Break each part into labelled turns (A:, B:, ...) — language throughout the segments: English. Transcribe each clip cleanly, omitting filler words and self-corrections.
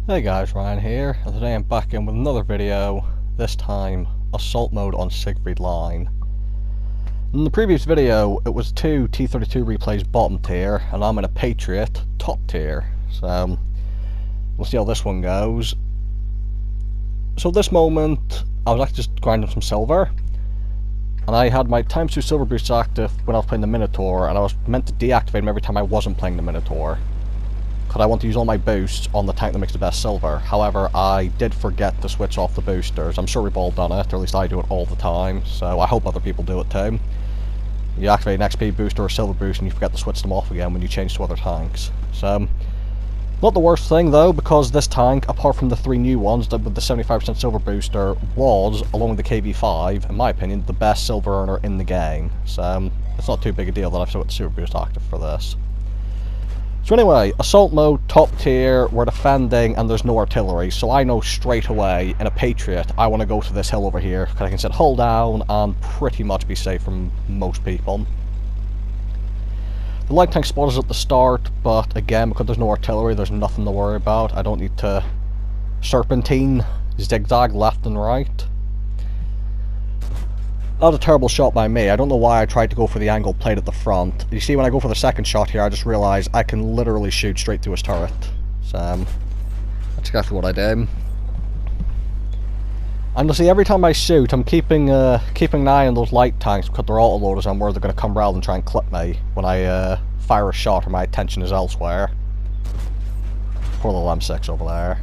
A: Hey guys, Ryan here, and today I'm back in with another video, this time Assault Mode on Siegfried Line. In the previous video, it was two T-32 replays bottom tier, and I'm in a Patriot top tier, so we'll see how this one goes. So at this moment, I was actually just grinding some silver, and I had my ×2 silver boosts active when I was playing the Minotaur, and I was meant to deactivate them every time I wasn't playing the Minotaur. Because I want to use all my boosts on the tank that makes the best silver. However, I did forget to switch off the boosters. I'm sure we've all done it, or at least I do it all the time, so I hope other people do it too. You activate an XP booster or a silver boost and you forget to switch them off again when you change to other tanks. So, not the worst thing though, because this tank, apart from the three new ones with the 75% silver booster, was, along with the KV5, in my opinion, the best silver earner in the game. So, it's not too big a deal that I've still got the super boost active for this. So anyway, assault mode, top tier, we're defending and there's no artillery, so I know straight away, in a Patriot, I want to go to this hill over here, because I can set hull down and pretty much be safe from most people. The light tank spot is at the start, but again, because there's no artillery, there's nothing to worry about. I don't need to serpentine, zigzag left and right. That was a terrible shot by me. I don't know why I tried to go for the angle plate at the front. You see, when I go for the second shot here, I just realised I can literally shoot straight through his turret. So, that's exactly what I did. And you'll see, every time I shoot, I'm keeping an eye on those light tanks, because they're autoloaders and where they're going to come around and try and clip me when I fire a shot or my attention is elsewhere. Poor little M6 over there.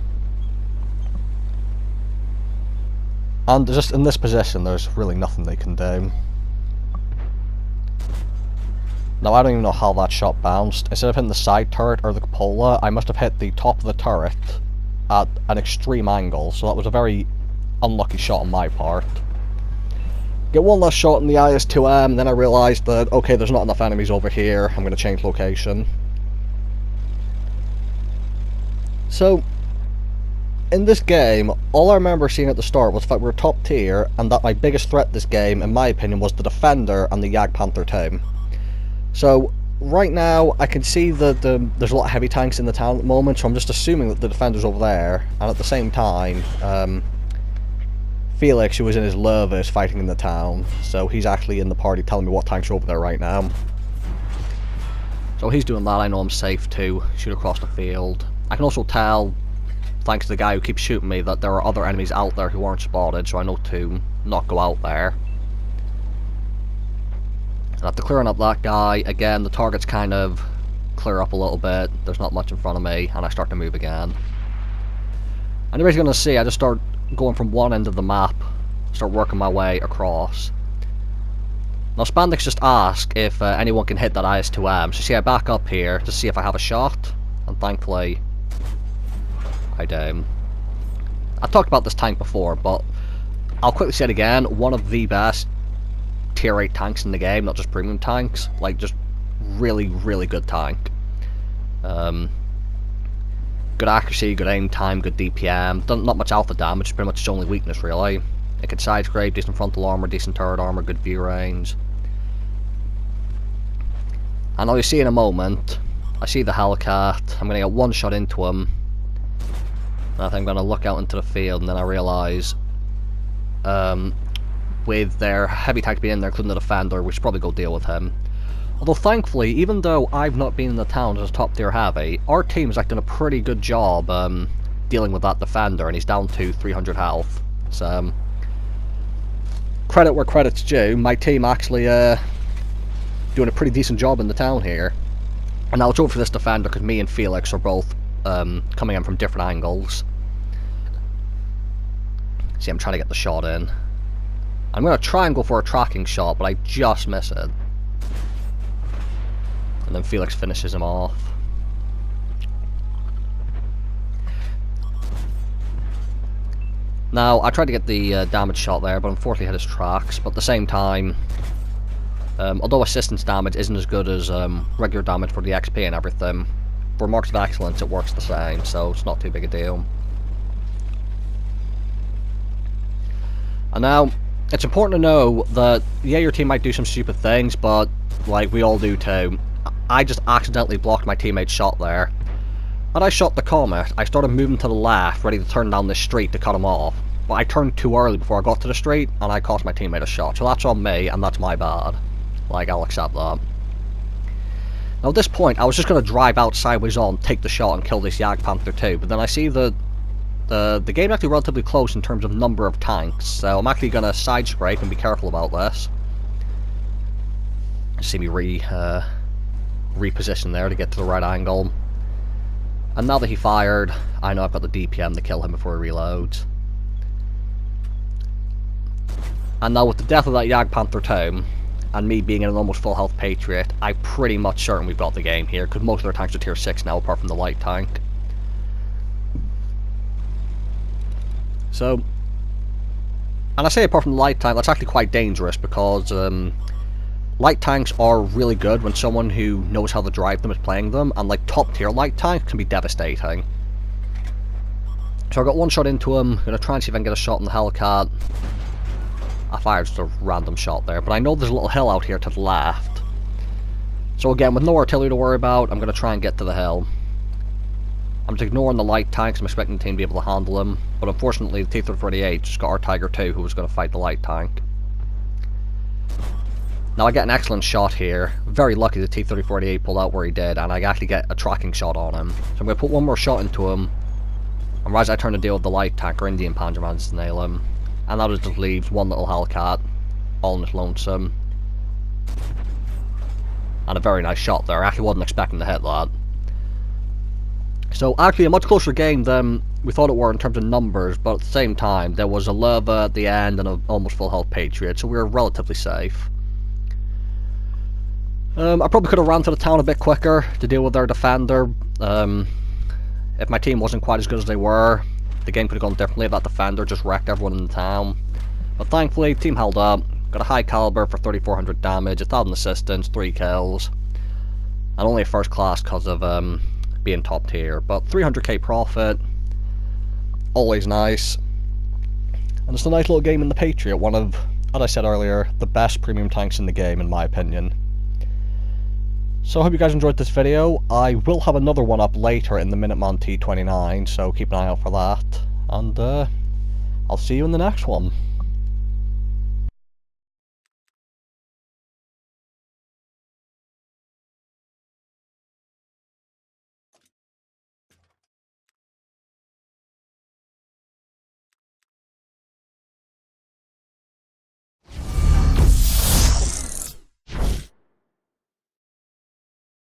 A: And just in this position, there's really nothing they can do. Now, I don't even know how that shot bounced. Instead of hitting the side turret or the cupola, I must have hit the top of the turret at an extreme angle, so that was a very unlucky shot on my part. Get one last shot in the IS-2M, then I realised that, okay, there's not enough enemies over here, I'm going to change location. So, in this game, all I remember seeing at the start was that we were top tier, and that my biggest threat this game, in my opinion, was the Defender and the Jagdpanther team. So, right now, I can see that there's a lot of heavy tanks in the town at the moment, so I'm just assuming that the Defender's over there, and at the same time, Felix, who was in his lurva, is fighting in the town, so he's actually in the party telling me what tanks are over there right now. So he's doing that, I know I'm safe to shoot across the field. I can also tell, thanks to the guy who keeps shooting me, that there are other enemies out there who aren't spotted, so I know to not go out there. And after clearing up that guy, again, the targets kind of clear up a little bit, there's not much in front of me, and I start to move again. And everybody's going to see, I just start going from one end of the map, start working my way across. Now Spandex just asked if anyone can hit that IS-2M, so see, I back up here to see if I have a shot, and thankfully I do. I've talked about this tank before, but I'll quickly say it again, one of the best tier 8 tanks in the game, not just premium tanks, like just really, really good tank. Good accuracy, good aim time, good DPM, not much alpha damage, pretty much its only weakness really. It can side scrape, decent frontal armor, decent turret armor, good view range. And now you see in a moment, I see the Hellcat, I'm going to get one shot into him, and I think I'm going to look out into the field, and then I realise, with their heavy tank being in there, including the Defender, we should probably go deal with him. Although thankfully, even though I've not been in the town as a top tier heavy, our team's like done a pretty good job dealing with that Defender, and he's down to 300 health. So, credit where credit's due, my team actually doing a pretty decent job in the town here. And now it's over for this Defender, because me and Felix are both coming in from different angles. See, I'm trying to get the shot in. I'm going to try and go for a tracking shot, but I just miss it. And then Felix finishes him off. Now, I tried to get the damage shot there, but unfortunately hit his tracks. But at the same time, although assistance damage isn't as good as regular damage for the XP and everything, for marks of excellence it works the same, so it's not too big a deal. And now, it's important to know that, yeah, your team might do some stupid things, but, like, we all do too. I just accidentally blocked my teammate's shot there. When I shot the Comet, I started moving to the left, ready to turn down this street to cut him off. But I turned too early before I got to the street, and I cost my teammate a shot. So that's on me, and that's my bad. Like, I'll accept that. Now at this point, I was just going to drive out sideways on, take the shot, and kill this Jagdpanther too. But then I see that the game's actually relatively close in terms of number of tanks. So I'm actually going to side scrape and be careful about this. See me reposition there to get to the right angle. And now that he fired, I know I've got the DPM to kill him before he reloads. And now with the death of that Jagdpanther 2, and me being in an almost full health Patriot, I'm pretty much certain we've got the game here, because most of their tanks are tier 6 now, apart from the light tank. So, and I say apart from the light tank, that's actually quite dangerous, because light tanks are really good when someone who knows how to drive them is playing them, and like top tier light tanks can be devastating. So I got one shot into him, gonna try and see if I can get a shot in the Hellcat. I fired just a random shot there, but I know there's a little hill out here to the left. So again, with no artillery to worry about, I'm gonna try and get to the hill. I'm just ignoring the light tanks, I'm expecting the team to be able to handle them, but unfortunately the T-38 just got our Tiger 2 who was gonna fight the light tank. Now I get an excellent shot here. Very lucky the T-38 pulled out where he did, and I actually get a tracking shot on him. So I'm going to put one more shot into him, and as I turn to deal with the light tank or Indian Panzerman just to nail him. And that just leaves one little Hellcat, all in its lonesome. And a very nice shot there. I actually wasn't expecting to hit that. So actually a much closer game than we thought it were in terms of numbers, but at the same time there was a Leva at the end and an almost full health Patriot, so we were relatively safe. I probably could have ran to the town a bit quicker to deal with their defender. If my team wasn't quite as good as they were, the game could have gone differently if that defender just wrecked everyone in the town. But thankfully, the team held up. Got a high caliber for 3,400 damage, 1,000 assistance, 3 kills. And only a first class because of being top tier. But 300k profit, always nice. And it's a nice little game in the Patriot, one of, as I said earlier, the best premium tanks in the game in my opinion. So I hope you guys enjoyed this video. I will have another one up later in the Minuteman T29, so keep an eye out for that. And I'll see you in the next one.